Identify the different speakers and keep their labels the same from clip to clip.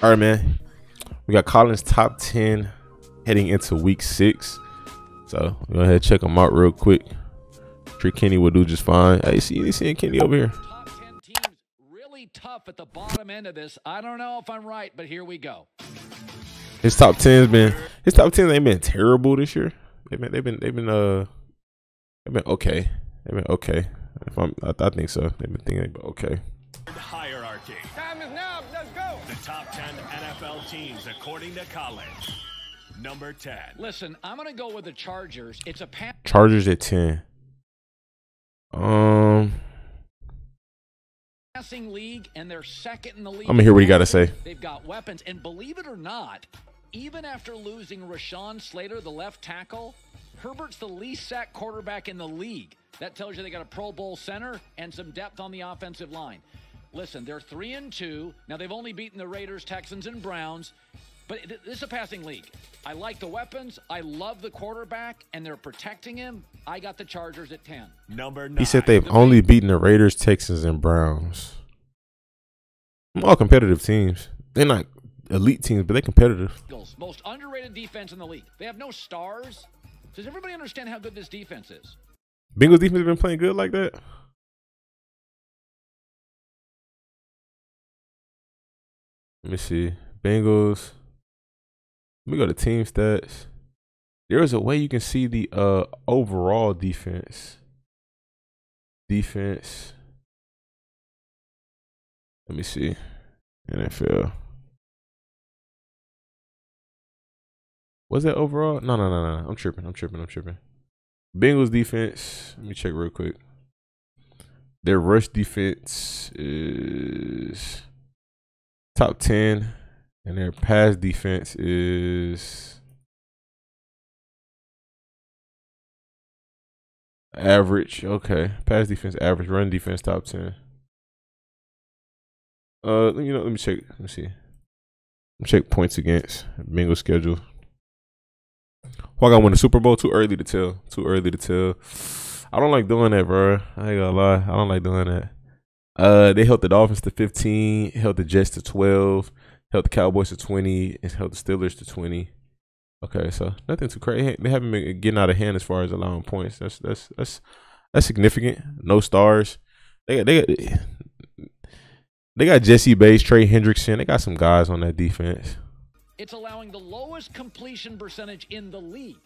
Speaker 1: All right, man. We got Collins top 10 heading into week 6. So go ahead and check them out real quick. Sure, Kenny will do just fine. Hey, you seeing Kenny over here?
Speaker 2: Top 10 teams really tough at the bottom end of this. I don't know if I'm right, but here we go.
Speaker 1: His top 10's ain't been terrible this year. They've been okay. They've been okay. I think so. They've been thinking okay.
Speaker 3: Hierarchy.
Speaker 4: Time is now. Let's go.
Speaker 3: The top 10 NFL teams according to Collins. Number 10.
Speaker 2: Listen, I'm going to go with the Chargers. It's a
Speaker 1: Chargers at 10.
Speaker 2: passing league, and they're second in the league.
Speaker 1: I'm gonna hear what you got to say.
Speaker 2: They've got weapons, and believe it or not, even after losing Rashawn Slater, the left tackle, Herbert's the least sacked quarterback in the league. That tells you they got a Pro Bowl center and some depth on the offensive line. Listen, they're 3-2. Now, they've only beaten the Raiders, Texans, and Browns. But this is a passing league. I like the weapons. I love the quarterback, and they're protecting him. I got the Chargers at 10.
Speaker 3: Number 9.
Speaker 1: He said they've only beaten the Raiders, Texans, and Browns. All competitive teams. They're not elite teams, but they're competitive.
Speaker 2: Most underrated defense in the league. They have no stars. Does everybody understand how good this defense is?
Speaker 1: Bengals defense been playing good like that? Let me see. Bengals. Let me go to team stats. There is a way you can see the overall defense. Let me see. NFL. Was that overall? No. I'm tripping. Bengals defense. Let me check real quick. Their rush defense is top 10. And their pass defense is average. Okay. Pass defense average. Run defense top 10. Let me check. Let me see. Let me check points against Bengals schedule. Who got win the Super Bowl? Too early to tell. I don't like doing that, bro. I ain't gonna lie. I don't like doing that. They held the Dolphins to 15, held the Jets to 12. Held the Cowboys to 20 and held the Steelers to 20. Okay, so nothing too crazy. They haven't been getting out of hand as far as allowing points. That's significant. No stars. They got Jesse Bates, Trey Hendrickson. They got some guys on that defense.
Speaker 2: It's allowing the lowest completion percentage in the league.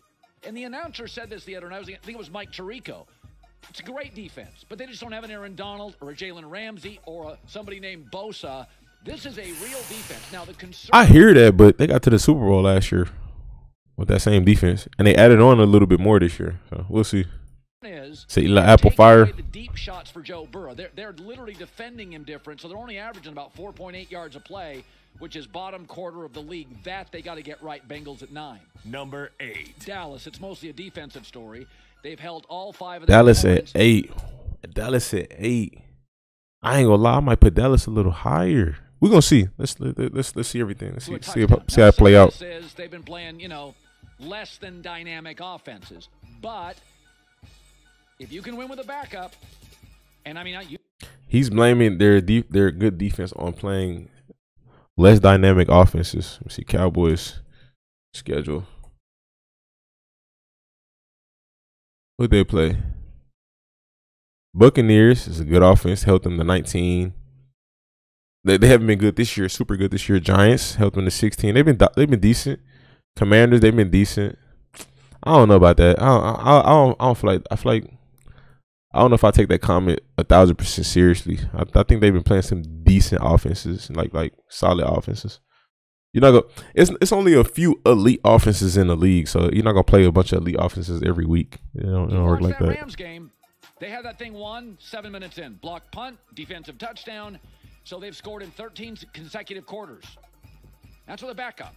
Speaker 2: And the announcer said this the other night. I think it was Mike Tirico. It's a great defense, but they just don't have an Aaron Donald or a Jalen Ramsey or somebody named Bosa. This is a real defense. Now the concern,
Speaker 1: I hear that, but they got to the Super Bowl last year with that same defense, and they added on a little bit more this year. So we'll see. Say like apple fire.
Speaker 2: The deep shots for Joe Burrow. They're literally defending him different, so they're only averaging about 4.8 yards a play, which is bottom quarter of the league. That they got to get right. Bengals at 9.
Speaker 3: Number 8.
Speaker 2: Dallas. It's mostly a defensive story. They've held all 5 of
Speaker 1: their Dallas at 8. Dallas at 8. I ain't gonna lie. I might put Dallas a little higher. We're gonna see. Let's see everything. Let's see how it play out.
Speaker 2: They've been playing, less than dynamic offenses. But if you can win with a backup, and I mean,
Speaker 1: he's blaming their good defense on playing less dynamic offenses. Let's see Cowboys schedule. What they play? Buccaneers is a good offense. Held them to 19. They haven't been good this year, super good this year. Giants helped them to 16. They've been decent. Commanders, they've been decent. I don't know about that. I don't feel like I don't know if I take that comment 1,000% seriously. I think they've been playing some decent offenses, like solid offenses. You're not gonna. It's only a few elite offenses in the league, so you're not gonna play a bunch of elite offenses every week. It don't work like that.
Speaker 2: Rams game, they had that thing won 7 minutes in. Block punt, defensive touchdown. So they've scored in 13 consecutive quarters. That's with a backup.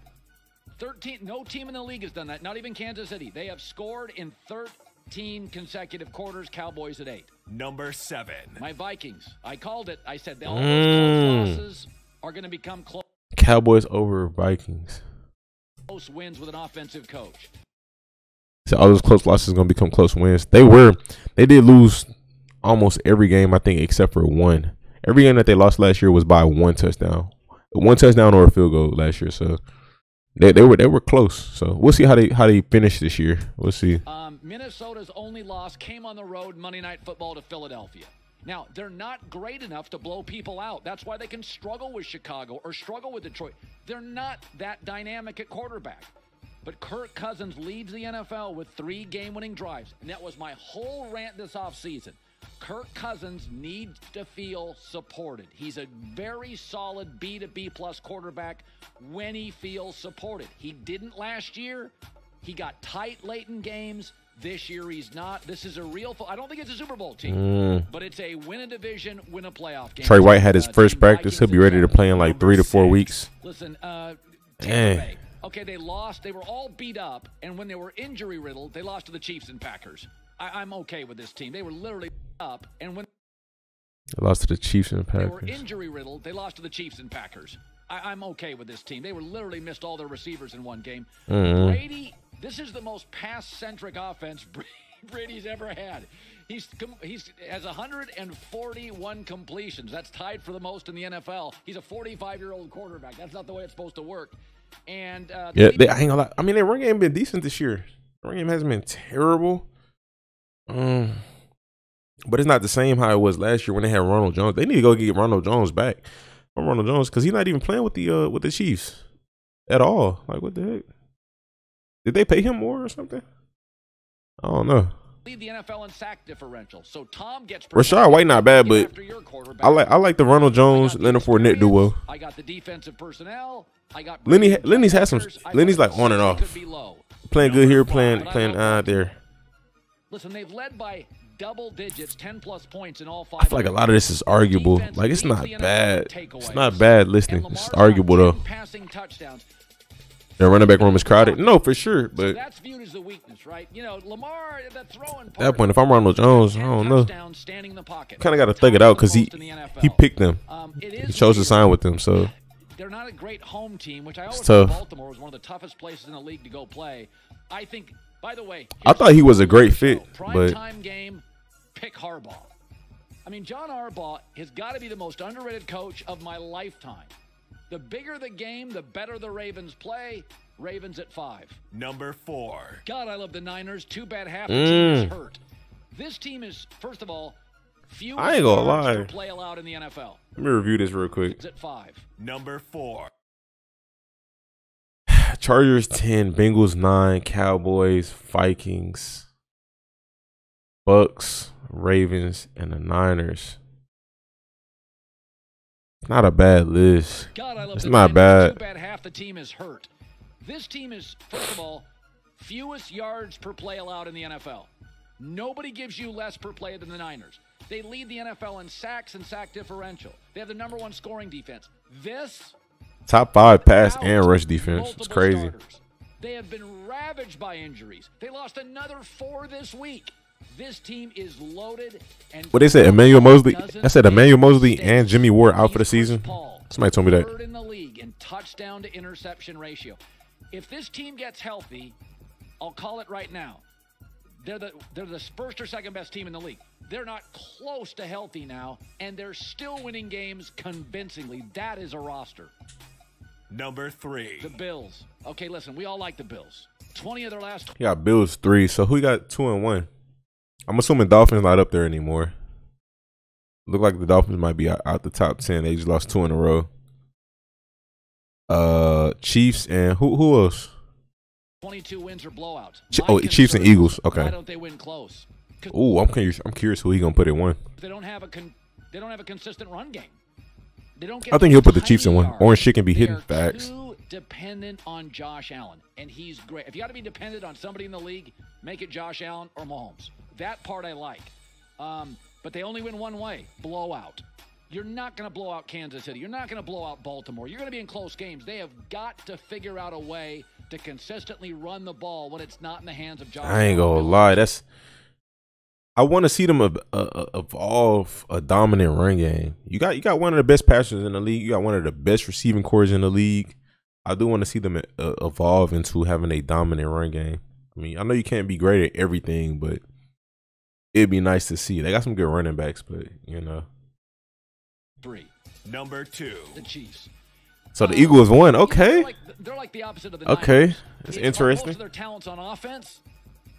Speaker 2: 13. No team in the league has done that. Not even Kansas City. They have scored in 13 consecutive quarters. Cowboys at 8.
Speaker 3: Number 7.
Speaker 2: My Vikings. I called it. I said all those close losses are going to become close.
Speaker 1: Cowboys over Vikings.
Speaker 2: Close wins with an offensive coach.
Speaker 1: So all those close losses are going to become close wins. They did lose almost every game, I think, except for one. Every game that they lost last year was by 1 touchdown. 1 touchdown or a field goal last year. So they were close. So we'll see how they finish this year. We'll see.
Speaker 2: Minnesota's only loss came on the road Monday Night Football to Philadelphia. Now, they're not great enough to blow people out. That's why they can struggle with Chicago or struggle with Detroit. They're not that dynamic at quarterback. But Kirk Cousins leads the NFL with 3 game-winning drives. And that was my whole rant this offseason. Kirk Cousins needs to feel supported. He's a very solid B to B plus quarterback when he feels supported. He didn't last year. He got tight late in games. This year he's not. This is a real I don't think it's a Super Bowl team, but it's a win a division, win a playoff game.
Speaker 1: Trey White had his first practice. He'll be ready to play in like 3 to 4 weeks.
Speaker 2: Listen, okay, they lost. They were all beat up, and when they were injury riddled, they lost to the Chiefs and Packers. I'm okay with this team. They were literally up, and when
Speaker 1: they lost to the Chiefs and Packers,
Speaker 2: they were injury riddled. They lost to the Chiefs and Packers. I'm okay with this team. They were literally missed all their receivers in one game. Brady. This is the most pass-centric offense Brady's ever had. He has 141 completions. That's tied for the most in the NFL. He's a 45-year-old quarterback. That's not the way it's supposed to work. And
Speaker 1: I ain't gonna lie. I mean, their run game been decent this year. Their run game hasn't been terrible. But it's not the same how it was last year when they had Ronald Jones. They need to go get Ronald Jones back. Ronald Jones, because he's not even playing with the Chiefs at all. Like, what the heck? Did they pay him more or something? I don't know.
Speaker 2: Lead the NFL in sack differential. So Tom gets
Speaker 1: Rashad White not bad, but I like the Ronald Jones Leonard Fournette duo.
Speaker 2: I got the defensive personnel. I got
Speaker 1: Lenny's had some. Lenny's like on and off. Playing good here, playing there.
Speaker 2: Listen, they've led by double digits, 10+ points in all 5.
Speaker 1: I feel like a lot of this is arguable. Like, it's not bad. It's not bad listening. It's arguable though.
Speaker 2: Passing touchdowns.
Speaker 1: Their running back room is crowded. No, for sure. But
Speaker 2: so that's viewed as a weakness, right? You know, Lamar, the throwing part.
Speaker 1: At that point, if I'm Ronald Jones, I don't know. Kind of got to thug it out because he picked them. He chose to sign with them, so.
Speaker 2: They're not a great home team, which I always thought Baltimore was one of the toughest places in the league to go play. I think, by the way,
Speaker 1: I thought he was a great fit, but
Speaker 2: prime game, pick Harbaugh. I mean, John Harbaugh has got to be the most underrated coach of my lifetime. The bigger the game, the better the Ravens play. Ravens at 5.
Speaker 3: Number 4.
Speaker 2: God, I love the Niners. Too bad half the team is hurt. This team is, first of all, few
Speaker 1: I ain't gonna lie.
Speaker 2: play allowed in the NFL.
Speaker 1: Let me review this real quick.
Speaker 2: It's at 5.
Speaker 3: Number 4.
Speaker 1: Chargers 10, Bengals 9, Cowboys, Vikings, Bucks, Ravens, and the Niners. Not a bad list.
Speaker 2: God, I love
Speaker 1: it's not bad.
Speaker 2: Too bad half the team is hurt. This team is, first of all, fewest yards per play allowed in the NFL. Nobody gives you less per play than the Niners. They lead the NFL in sacks and sack differential. They have the #1 scoring defense. This
Speaker 1: top 5 pass and rush defense. It's crazy.
Speaker 2: Starters. They have been ravaged by injuries. They lost another 4 this week. This team is loaded. And
Speaker 1: what they said, Emmanuel Mosley. I said Emmanuel Mosley and Jimmy Ward out for the season. Somebody told me that.
Speaker 2: Third in the league in touchdown to interception ratio. If this team gets healthy, I'll call it right now. They're the first or second best team in the league. They're not close to healthy now, and they're still winning games convincingly. That is a roster.
Speaker 3: Number 3.
Speaker 2: The Bills. Okay, listen, we all like the Bills. 20 of their last.
Speaker 1: He got Bills 3, so who got 2 and 1? I'm assuming Dolphins not up there anymore. Look like the Dolphins might be out the top 10. They just lost 2 in a row. Chiefs and who else?
Speaker 2: 22 wins or blowouts.
Speaker 1: Chiefs and Eagles. Okay.
Speaker 2: Why don't they win close?
Speaker 1: Ooh, I'm curious who he gonna put in 1.
Speaker 2: They don't have a consistent run game. They don't get
Speaker 1: I think he'll put the Chiefs in 1. Orange shit can be hitting facts.
Speaker 2: Too dependent on Josh Allen, and he's great. If you got to be dependent on somebody in the league, make it Josh Allen or Mahomes. That part I like. But they only win one way: blowout. You're not going to blow out Kansas City. You're not going to blow out Baltimore. You're going to be in close games. They have got to figure out a way to consistently run the ball when it's not in the hands of Josh Allen.
Speaker 1: I ain't gonna lie. I want to see them evolve a dominant run game. You got one of the best passers in the league. You got one of the best receiving cores in the league. I do want to see them evolve into having a dominant run game. I mean, I know you can't be great at everything, but it'd be nice to see. They got some good running backs, but you know.
Speaker 2: 3.
Speaker 3: Number 2.
Speaker 2: The Chiefs.
Speaker 1: So the Eagles won. Okay.
Speaker 2: They're like the opposite of the
Speaker 1: Okay.
Speaker 2: Niners.
Speaker 1: That's
Speaker 2: Most
Speaker 1: interesting.
Speaker 2: of their talents on offense,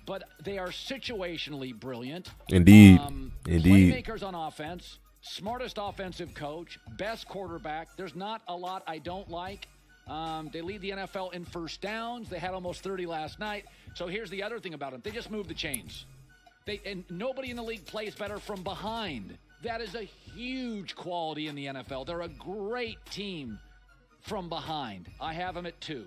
Speaker 2: but they are situationally brilliant.
Speaker 1: Indeed. Indeed.
Speaker 2: Playmakers on offense, smartest offensive coach, best quarterback. There's not a lot I don't like. They lead the NFL in first downs. They had almost 30 last night. So here's the other thing about them. They just moved the chains. And nobody in the league plays better from behind. That is a huge quality in the NFL. They're a great team from behind. I have them at 2.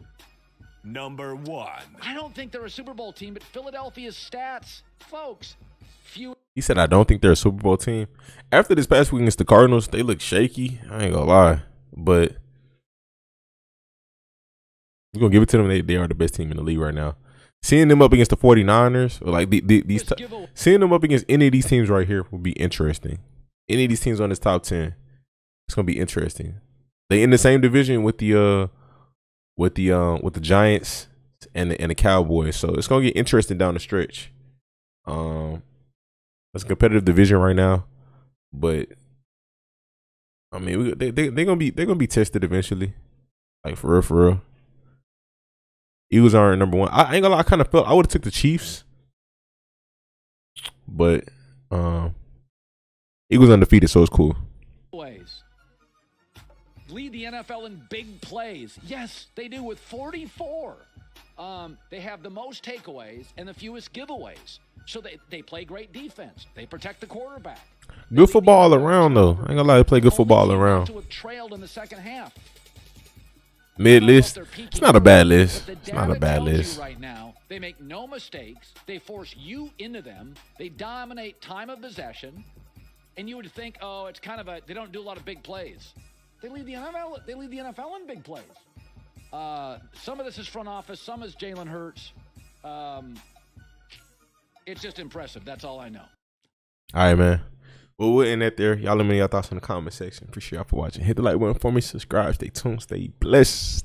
Speaker 3: Number 1.
Speaker 2: I don't think they're a Super Bowl team, but Philadelphia's stats, folks, few.
Speaker 1: He said, I don't think they're a Super Bowl team. After this past week against the Cardinals, they look shaky. I ain't gonna lie. But we're gonna give it to them. They are the best team in the league right now. Seeing them up against the 49ers, or like seeing them up against any of these teams right here will be interesting. Any of these teams on this top 10, it's gonna be interesting. They in the same division with the Giants and the Cowboys, so it's gonna get interesting down the stretch. It's a competitive division right now, but I mean, they're gonna be tested eventually, like for real. Eagles aren't number 1. I ain't gonna lie, I kind of felt I would have took the Chiefs, but Eagles undefeated, so it's cool.
Speaker 2: Lead the NFL in big plays. Yes, they do with 44. They have the most takeaways and the fewest giveaways. So they play great defense. They protect the quarterback.
Speaker 1: Good football all around, though. I ain't gonna lie, they play good football all around.
Speaker 2: To have trailed in the second half.
Speaker 1: Mid list. It's not a bad list. It's not a bad list.
Speaker 2: Right now, they make no mistakes. They force you into them. They dominate time of possession. And you would think, oh, it's kind of they don't do a lot of big plays. They lead the NFL. They lead the NFL in big plays. Some of this is front office. Some is Jalen Hurts. It's just impressive. That's all I know.
Speaker 1: All right, man. Well, we'll end that there. Y'all let me know your thoughts in the comment section. Appreciate y'all for watching. Hit the like button for me. Subscribe. Stay tuned. Stay blessed.